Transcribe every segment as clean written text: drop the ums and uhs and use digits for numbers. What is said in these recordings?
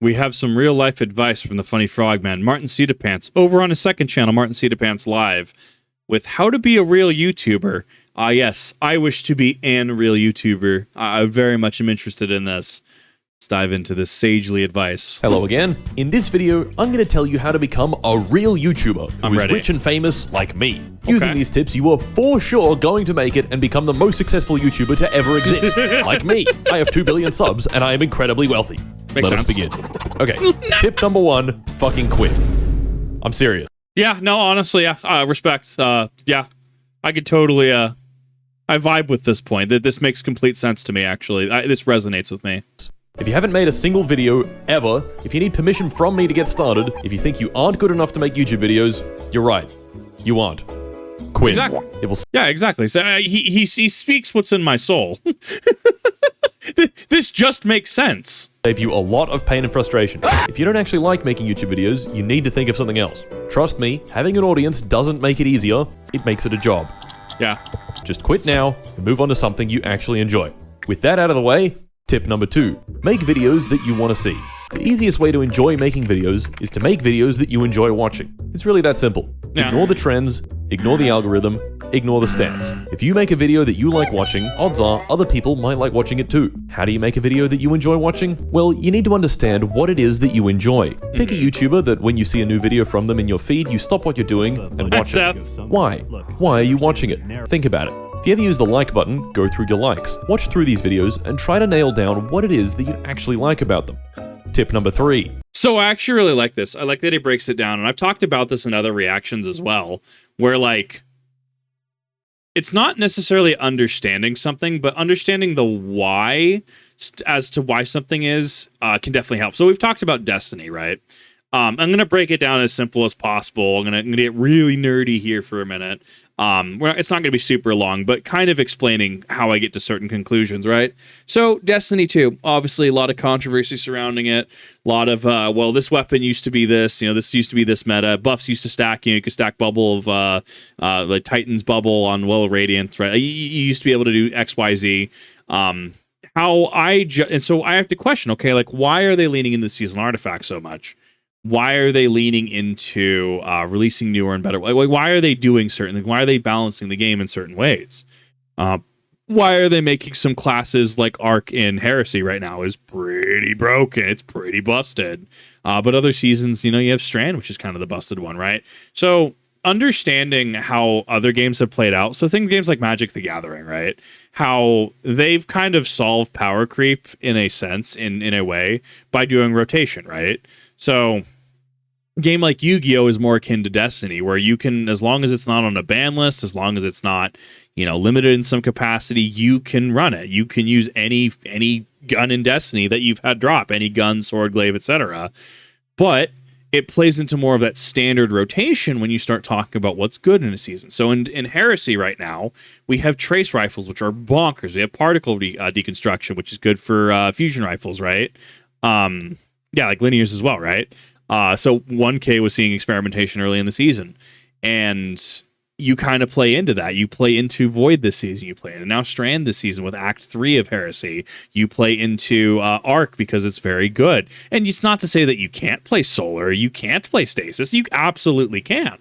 we have some real life advice from the funny frogman, martincitopants, over on his second channel, martincitopantsLIVE, with how to be a real YouTuber. Yes, I wish to be an real YouTuber. I very much am interested in this. Let's dive into this sagely advice. Hello again. In this video, I'm going to tell you how to become a real YouTuber who is rich and famous like me. Using these tips, you are for sure going to make it and become the most successful YouTuber to ever exist. Like me. I have 2 billion subs and I am incredibly wealthy. Let us begin. Okay, tip number 1, fucking quit. I'm serious. Yeah, no, honestly, respect. Yeah, I could totally, I vibe with this point. This makes complete sense to me, actually. This resonates with me. If you haven't made a single video ever, if you need permission from me to get started, if you think you aren't good enough to make YouTube videos, you're right. You aren't. Quit. Exactly. Yeah, exactly. So he speaks what's in my soul. This just makes sense. Save you a lot of pain and frustration. If you don't actually like making YouTube videos, you need to think of something else. Trust me, having an audience doesn't make it easier, it makes it a job. Yeah. Just quit now and move on to something you actually enjoy. With that out of the way, tip number 2, make videos that you want to see. The easiest way to enjoy making videos is to make videos that you enjoy watching. It's really that simple. Yeah. Ignore the trends, ignore the algorithm, ignore the stats. If you make a video that you like watching, odds are other people might like watching it too. How do you make a video that you enjoy watching? Well, you need to understand what it is that you enjoy. Pick a YouTuber that when you see a new video from them in your feed, you stop what you're doing and watch it. Why? Why are you watching it? Think about it. If you ever use the like button, go through your likes. Watch through these videos and try to nail down what it is that you actually like about them. Tip number 3. So I actually really like this. I like that he breaks it down, and I've talked about this in other reactions as well, where like, it's not necessarily understanding something, but understanding the why as to why something is can definitely help. So we've talked about Destiny, right? I'm going to break it down as simple as possible. I'm going to get really nerdy here for a minute. It's not going to be super long, but kind of explaining how I get to certain conclusions, right? So Destiny 2, obviously a lot of controversy surrounding it. A lot of, well, this weapon used to be this, this used to be this meta. Buffs used to stack, you could stack bubble of, like Titan's bubble on Well of Radiance, right? You used to be able to do X, Y, Z. And so I have to question, okay, like why are they leaning into seasonal artifacts so much? Why are they leaning into releasing newer and better? Why are they doing certain things? Why are they balancing the game in certain ways? Why are they making some classes like Arc in Heresy right now is pretty broken? It's pretty busted. But other seasons, you have Strand, which is kind of the busted one, right? So understanding how other games have played out. So think games like Magic the Gathering, right? How they've kind of solved power creep in a sense, in a way, by doing rotation, right? So a game like Yu-Gi-Oh! Is more akin to Destiny, where you can, as long as it's not on a ban list, as long as it's not, limited in some capacity, you can run it. You can use any gun in Destiny that you've had drop, any gun, sword, glaive, etc. But it plays into more of that standard rotation when you start talking about what's good in a season. So in Heresy right now, we have trace rifles, which are bonkers. We have particle deconstruction, which is good for fusion rifles, right? Yeah, like linears as well, right? So 1K was seeing experimentation early in the season, and you kind of play into that. You play into Void this season. You play into now Strand this season with Act 3 of Heresy. You play into Arc because it's very good. And it's not to say that you can't play Solar, you can't play Stasis. You absolutely can.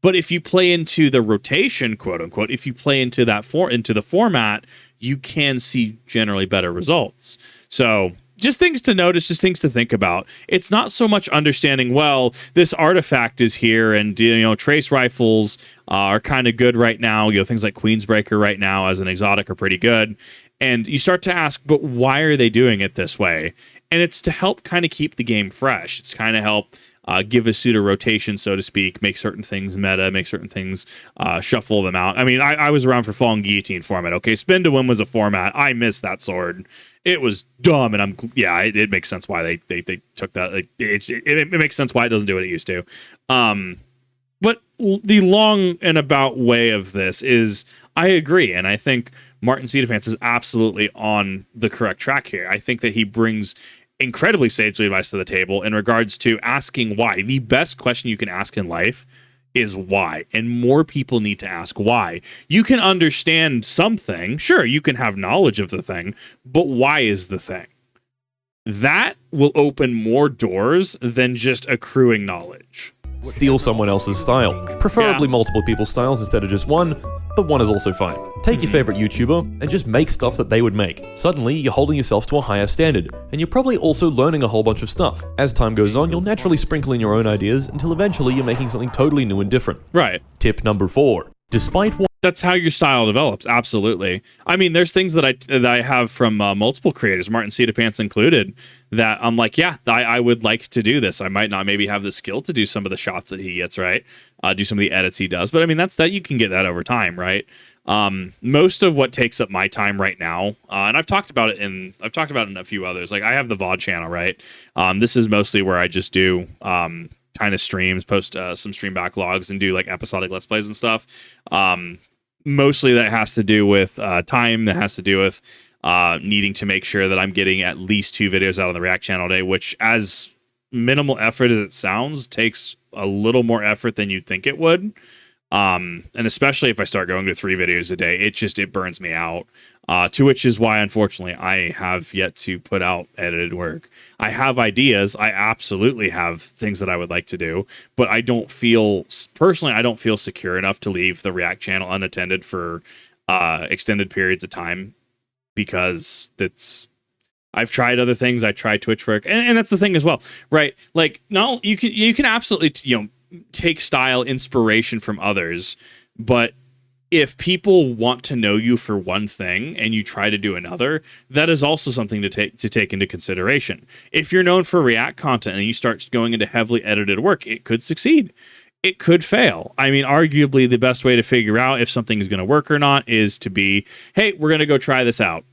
But if you play into the rotation, quote unquote, if you play into that into the format, you can see generally better results. So just things to notice, just things to think about. It's not so much understanding, well, this artifact is here and, trace rifles are kind of good right now. Things like Queensbreaker right now as an exotic are pretty good. And you start to ask, but why are they doing it this way? And it's to help kind of keep the game fresh. It's kind of help give a pseudo rotation, so to speak, make certain things meta, make certain things shuffle them out. I mean, I was around for Fallen Guillotine format. Okay, Spin to Win was a format. I missed that sword. It was dumb, and it makes sense why they took that. Like, it makes sense why it doesn't do what it used to. But the long and about way of this is, I agree, and I think martincitopants is absolutely on the correct track here. I think that he brings incredibly sagely advice to the table in regards to asking why. The best question you can ask in life is why, and more people need to ask why. You can understand something, sure, you can have knowledge of the thing, but why is the thing? that will open more doors than just accruing knowledge. Steal someone else's style. Preferably Yeah. multiple people's styles instead of just one, but one is also fine. Take your favorite YouTuber and just make stuff that they would make. Suddenly, you're holding yourself to a higher standard, and you're probably also learning a whole bunch of stuff. As time goes on, you'll naturally sprinkle in your own ideas until eventually you're making something totally new and different. Right. Tip number 4. Despite what That's how your style develops. Absolutely. I mean, there's things that I have from multiple creators, martincitopants included, that I'm like, yeah, I would like to do this. I might not maybe have the skill to do some of the shots that he gets, right? Do some of the edits he does. But I mean, that you can get that over time, right? Most of what takes up my time right now, and I've talked about it in a few others. Like I have the VOD channel, right? This is mostly where I just do kind of streams, post some stream backlogs, and do like episodic let's plays and stuff. Mostly that has to do with time. That has to do with needing to make sure that I'm getting at least 2 videos out on the React channel a day, which, as minimal effort as it sounds, takes a little more effort than you'd think it would. And especially if I start going to 3 videos a day, it burns me out. To which is why, unfortunately, I have yet to put out edited work. I have ideas. I absolutely have things that I would like to do, but I don't feel secure enough to leave the React channel unattended for extended periods of time, because I've tried other things. I tried Twitch work, and that's the thing as well, right? Like, no, you can absolutely, take style inspiration from others, but if people want to know you for one thing and you try to do another, that is also something to take into consideration. If you're known for React content and you start going into heavily edited work, it could succeed. It could fail. I mean, arguably the best way to figure out if something is going to work or not is to be, hey, we're going to go try this out.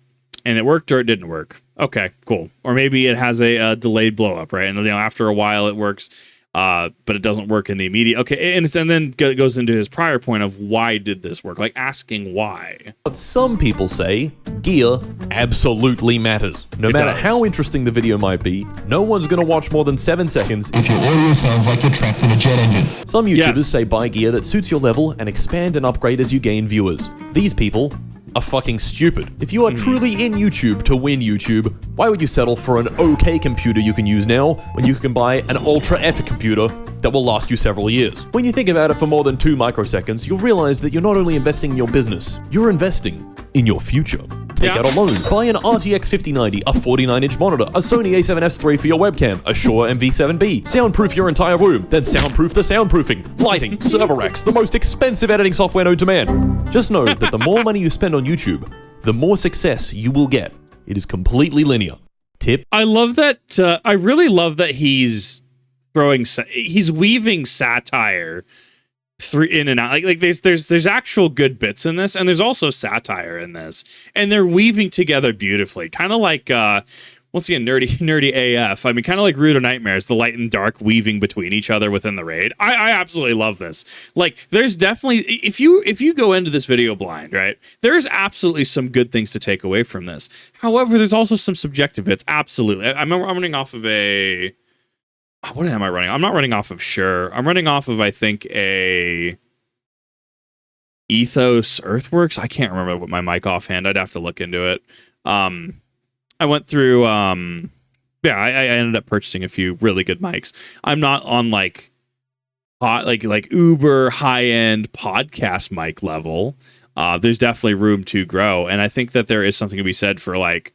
And it worked or it didn't work. Okay, cool. Or maybe it has a delayed blow up, right? And after a while it works. But it doesn't work in the immediate. Okay, and then goes into his prior point of why did this work, like asking why. But some people say gear absolutely matters. No matter how interesting the video might be, no one's gonna watch more than 7 seconds if your audio sounds like you're trapped in a jet engine. Some YouTubers say buy gear that suits your level and expand and upgrade as you gain viewers. These people are fucking stupid. If you are truly in YouTube to win YouTube, why would you settle for an okay computer you can use now when you can buy an ultra epic computer that will last you several years? When you think about it for more than 2 microseconds, you'll realize that you're not only investing in your business, you're investing in your future. Take out a loan, buy an RTX 5090, a 49-inch monitor, a Sony a7S III for your webcam, a Shure MV7B, soundproof your entire room, then soundproof the soundproofing, lighting, server racks, the most expensive editing software known to man. Just know that the more money you spend on YouTube, the more success you will get. It is completely linear. Tip. I love that. I really love that he's weaving satire in and out. Like there's actual good bits in this, and there's also satire in this, and they're weaving together beautifully. Kind of like once again, nerdy AF. I mean, kind of like Rude of Nightmares, the light and dark weaving between each other within the raid. I absolutely love this. Like, there's definitely, if you go into this video blind, right, there's absolutely some good things to take away from this. However, there's also some subjective bits. Absolutely. I'm running off of a... What am I running? I'm not running off of Shure. I'm running off of, I think, a Ethos Earthworks. I can't remember what my mic offhand. I'd have to look into it. I went through, I ended up purchasing a few really good mics. I'm not on like uber high-end podcast mic level. There's definitely room to grow. And I think that there is something to be said for like,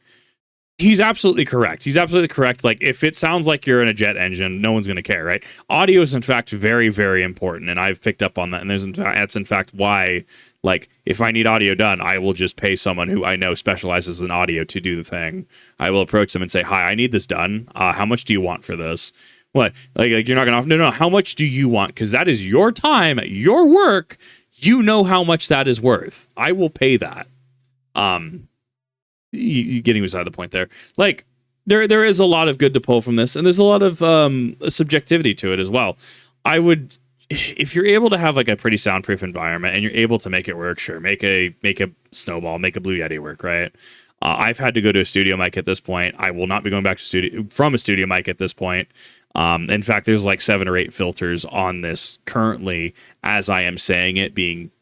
he's absolutely correct. He's absolutely correct. Like, if it sounds like you're in a jet engine, no one's going to care, right? Audio is, in fact, very, very important, and I've picked up on that. And that's, in fact, why, like, if I need audio done, I will just pay someone who I know specializes in audio to do the thing. I will approach them and say, hi, I need this done. How much do you want for this? What? Like you're not going to... No, how much do you want? Because that is your time, your work. You know how much that is worth. I will pay that. You getting beside the point there. Like, there is a lot of good to pull from this, and there's a lot of subjectivity to it as well. I would, if you're able to have like a pretty soundproof environment and you're able to make it work, sure, make a Snowball, make a Blue Yeti work, right? I've had to go to a studio mic at this point. I will not be going back to from a studio mic at this point. In fact, there's like 7 or 8 filters on this currently as I am saying it, being,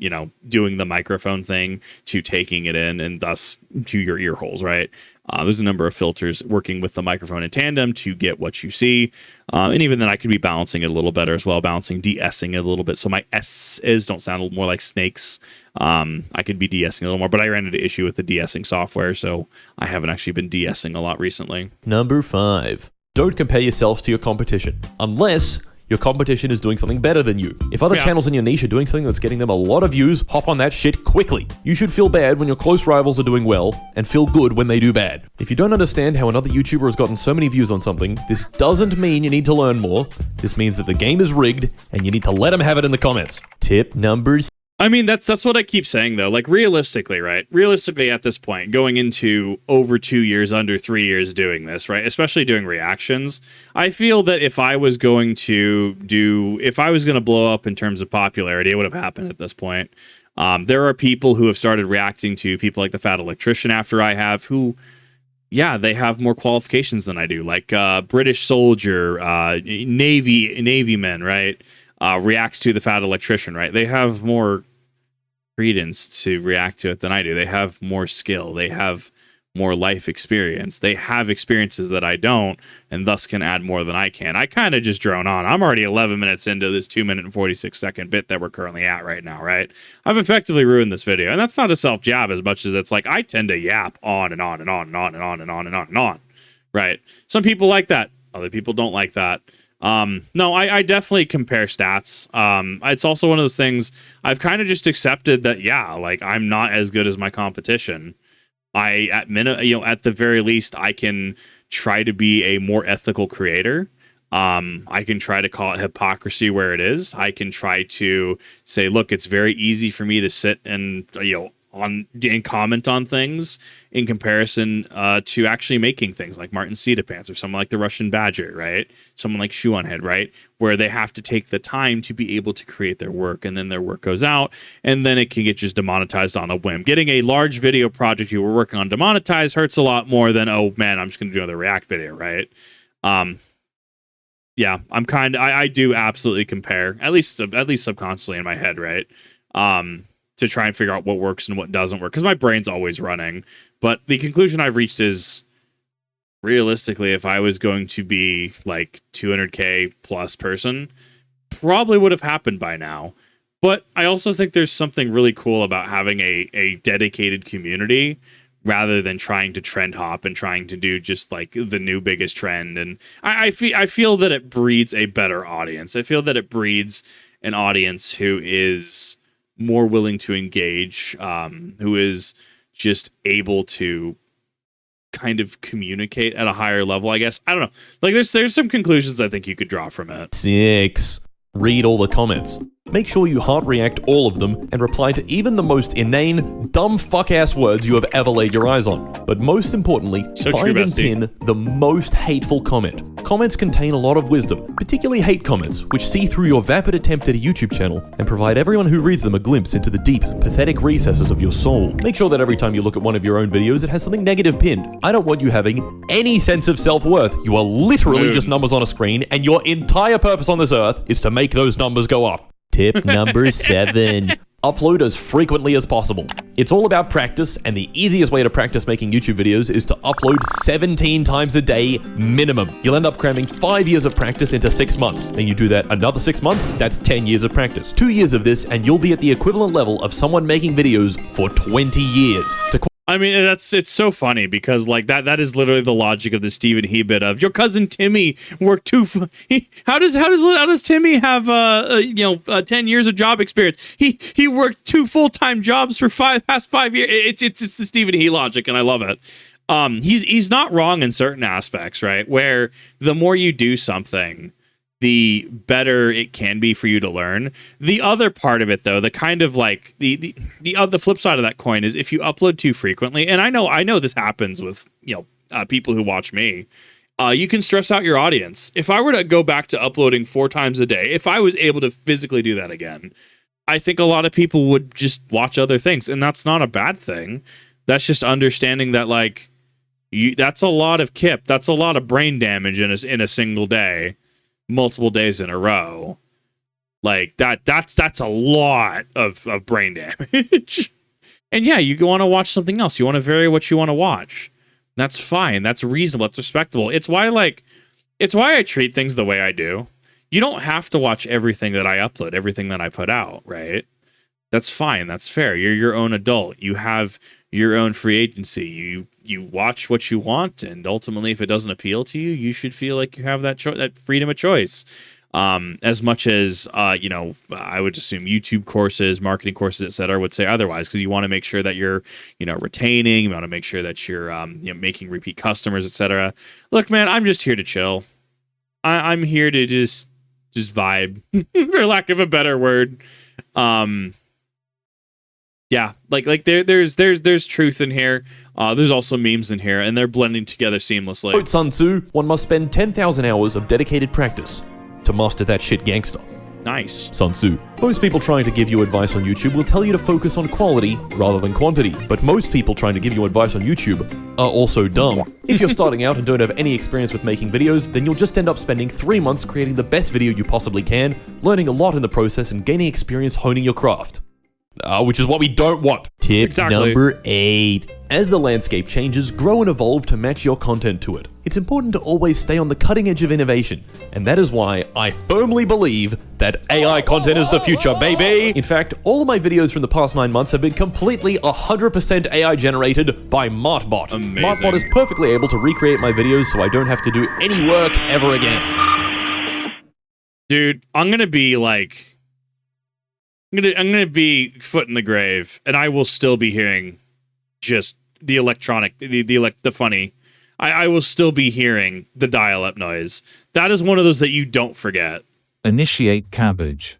doing the microphone thing to taking it in and thus to your ear holes, right? There's a number of filters working with the microphone in tandem to get what you see. And even then I could be balancing it a little better as well, de-essing it a little bit so my S's don't sound a little more like snakes. I could be de-essing a little more, but I ran into issue with the de-essing software, so I haven't actually been de-essing a lot recently. Number 5. Don't compare yourself to your competition, unless your competition is doing something better than you. If other channels in your niche are doing something that's getting them a lot of views, hop on that shit quickly. You should feel bad when your close rivals are doing well, and feel good when they do bad. If you don't understand how another YouTuber has gotten so many views on something, this doesn't mean you need to learn more. This means that the game is rigged, and you need to let them have it in the comments. Tip number 6. I mean, that's what I keep saying, though. Like, realistically, right? Realistically, at this point, going into over 2 years, under 3 years doing this, right? Especially doing reactions, I feel that if I was going to blow up in terms of popularity, it would have happened at this point. There are people who have started reacting to people like the Fat Electrician after I have, who, yeah, they have more qualifications than I do. Like, British soldier, Navy men, right? Reacts to the Fat Electrician, right? They have more credence to react to it than I do. They have more skill. They have more life experience. They have experiences that I don't, and thus can add more than I can. I kind of just drone on. I'm already 11 minutes into this 2-minute and 46-second bit that we're currently at right now, right? I've effectively ruined this video, and that's not a self-jab as much as it's like I tend to yap on and on and on and on and on and on and on and on, right? Some people like that. Other people don't like that. No, I definitely compare stats. It's also one of those things I've kind of just accepted that, yeah, like I'm not as good as my competition. At the very least, I can try to be a more ethical creator. I can try to call it hypocrisy where it is. I can try to say, look, it's very easy for me to sit and, and comment on things in comparison to actually making things like martincitopants or someone like the Russian Badger, right? Someone like Shoe on Head, right? Where they have to take the time to be able to create their work, and then their work goes out, and then it can get just demonetized on a whim. Getting a large video project you were working on demonetized hurts a lot more than, oh man, I'm just going to do another React video, right? Yeah, I do absolutely compare, at least subconsciously in my head, right? To try and figure out what works and what doesn't work, because my brain's always running. But the conclusion I've reached is, realistically, if I was going to be like 200K plus person, probably would have happened by now. But I also think there's something really cool about having a dedicated community rather than trying to trend hop and trying to do just like the new biggest trend. And I feel that it breeds a better audience. I feel that it breeds an audience who is more willing to engage, who is just able to kind of communicate at a higher level, I guess. I don't know. Like, there's some conclusions I think you could draw from it. 6. Read all the comments. Make sure you heart react all of them and reply to even the most inane, dumb fuck-ass words you have ever laid your eyes on. But most importantly, find and pin the most hateful comment. Comments contain a lot of wisdom, particularly hate comments, which see through your vapid attempt at a YouTube channel and provide everyone who reads them a glimpse into the deep, pathetic recesses of your soul. Make sure that every time you look at one of your own videos, it has something negative pinned. I don't want you having any sense of self-worth. You are literally just numbers on a screen, and your entire purpose on this earth is to make those numbers go up. Tip number 7. Upload as frequently as possible. It's all about practice, and the easiest way to practice making YouTube videos is to upload 17 times a day minimum. You'll end up cramming 5 years of practice into 6 months. And you do that another 6 months, that's 10 years of practice. 2 years of this, and you'll be at the equivalent level of someone making videos for 20 years. I mean, it's so funny because like that is literally the logic of the Stephen He bit of your cousin Timmy worked how does Timmy have 10 years of job experience? He worked 2 full-time jobs for past 5 years. It's the Stephen He logic, and I love it. He's not wrong in certain aspects, right? Where the more you do something, the better it can be for you to learn. The other part of it, though, the kind of like the flip side of that coin is if you upload too frequently, and I know this happens with people who watch me. You can stress out your audience. If I were to go back to uploading 4 times a day, if I was able to physically do that again, I think a lot of people would just watch other things, and that's not a bad thing. That's just understanding that like that's a lot of Kip, that's a lot of brain damage in a single day. Multiple days in a row, like that's a lot of brain damage. And yeah, you want to watch something else. You want to vary what you want to watch. That's fine. That's reasonable. It's respectable. It's why I treat things the way I do. You don't have to watch everything that I upload, everything that I put out, right? That's fine. That's fair. You're your own adult. You have your own free agency. You watch what you want, and ultimately, if it doesn't appeal to you, you should feel like you have that freedom of choice. As much as I would assume YouTube courses, marketing courses, etc., would say otherwise, because you want to make sure that you're, retaining. You want to make sure that you're, making repeat customers, etc. Look, man, I'm just here to chill. I'm here to just vibe, for lack of a better word. Yeah, like there's truth in here. There's also memes in here, and they're blending together seamlessly. Quote Sun Tzu, one must spend 10,000 hours of dedicated practice to master that shit gangster. Nice. Sun Tzu. Most people trying to give you advice on YouTube will tell you to focus on quality rather than quantity, but most people trying to give you advice on YouTube are also dumb. If you're starting out and don't have any experience with making videos, then you'll just end up spending 3 months creating the best video you possibly can, learning a lot in the process and gaining experience honing your craft. Which is what we don't want. Tip number 8. As the landscape changes, grow and evolve to match your content to it. It's important to always stay on the cutting edge of innovation, and that is why I firmly believe that AI content is the future, baby! In fact, all of my videos from the past 9 months have been completely 100% AI generated by MartBot. Amazing. MartBot is perfectly able to recreate my videos so I don't have to do any work ever again. Dude, I'm gonna be like... I'm gonna be foot in the grave, and I will still be hearing just the electronic, the funny. I will still be hearing the dial-up noise. That is one of those that you don't forget. Initiate Cabbage.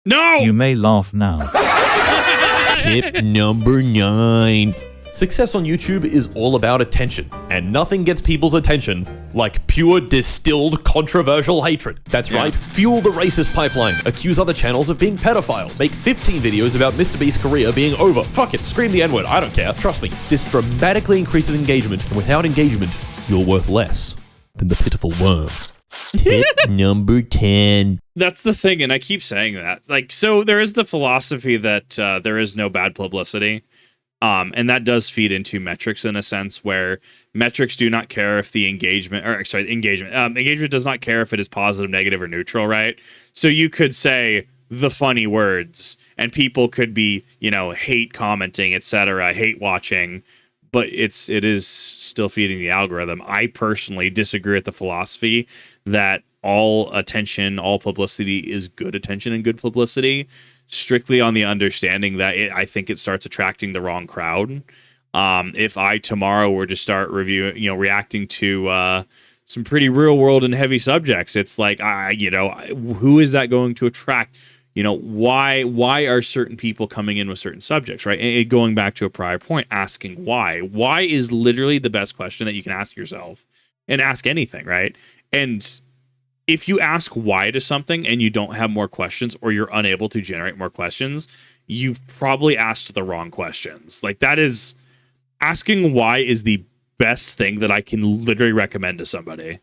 No! You may laugh now. Tip number 9. Success on YouTube is all about attention, and nothing gets people's attention like pure distilled controversial hatred. That's right, fuel the racist pipeline, accuse other channels of being pedophiles, make 15 videos about MrBeast's career being over. Fuck it, scream the N-word, I don't care, trust me. This dramatically increases engagement, and without engagement, you're worth less than the pitiful worm. Tip number 10. That's the thing, and I keep saying that. Like, so there is the philosophy that there is no bad publicity. And that does feed into metrics in a sense where metrics do not care if the engagement does not care if it is positive, negative, or neutral, right? So you could say the funny words and people could be, hate commenting, etc., hate watching, but it is still feeding the algorithm. I personally disagree with the philosophy that all attention, all publicity is good attention and good publicity, strictly on the understanding that I think it starts attracting the wrong crowd. If I tomorrow were to start reacting to some pretty real world and heavy subjects, it's like, who is that going to attract? Why are certain people coming in with certain subjects, right? And going back to a prior point, asking why. Why is literally the best question that you can ask yourself and ask anything, right? And if you ask why to something and you don't have more questions or you're unable to generate more questions, you've probably asked the wrong questions. Like, that is, asking why is the best thing that I can literally recommend to somebody.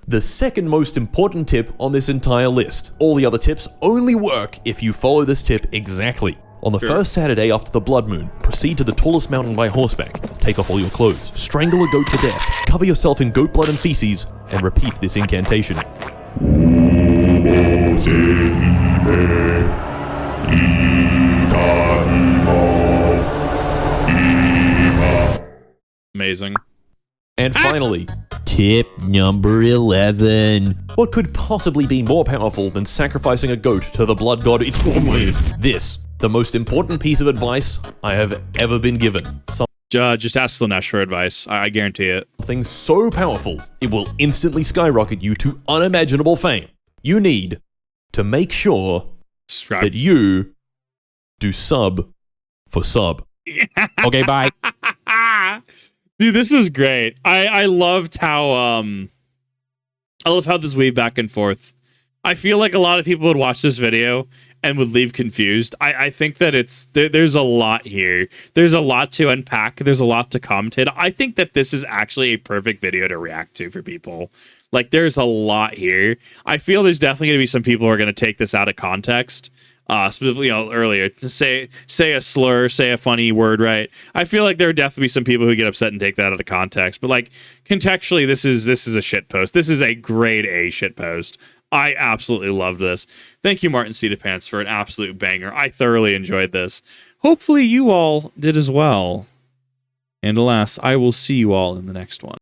The second most important tip on this entire list. All the other tips only work if you follow this tip exactly. On the first Saturday after the blood moon, proceed to the tallest mountain by horseback, take off all your clothes, strangle a goat to death, cover yourself in goat blood and feces, and repeat this incantation. Amazing. And finally, tip number 11. What could possibly be more powerful than sacrificing a goat to the blood god? This, the most important piece of advice I have ever been given. Just ask Slanesh for advice. I guarantee it. Something so powerful, it will instantly skyrocket you to unimaginable fame. You need to make sure that you do sub for sub. Okay, bye. Dude, this is great. I loved how I love how this weave back and forth. I feel like a lot of people would watch this video and would leave confused. I think that there's a lot here. There's a lot to unpack. There's a lot to commentate. I think that this is actually a perfect video to react to for people. Like, there's a lot here. I feel there's definitely going to be some people who are going to take this out of context. specifically, earlier to say a slur, say a funny word, right? I feel like there are definitely some people who get upset and take that out of context, but like contextually, this is a shit post. This is a grade A shit post. I absolutely love this. Thank you, martincitopants, for an absolute banger. I thoroughly enjoyed this. Hopefully you all did as well. And alas, I will see you all in the next one.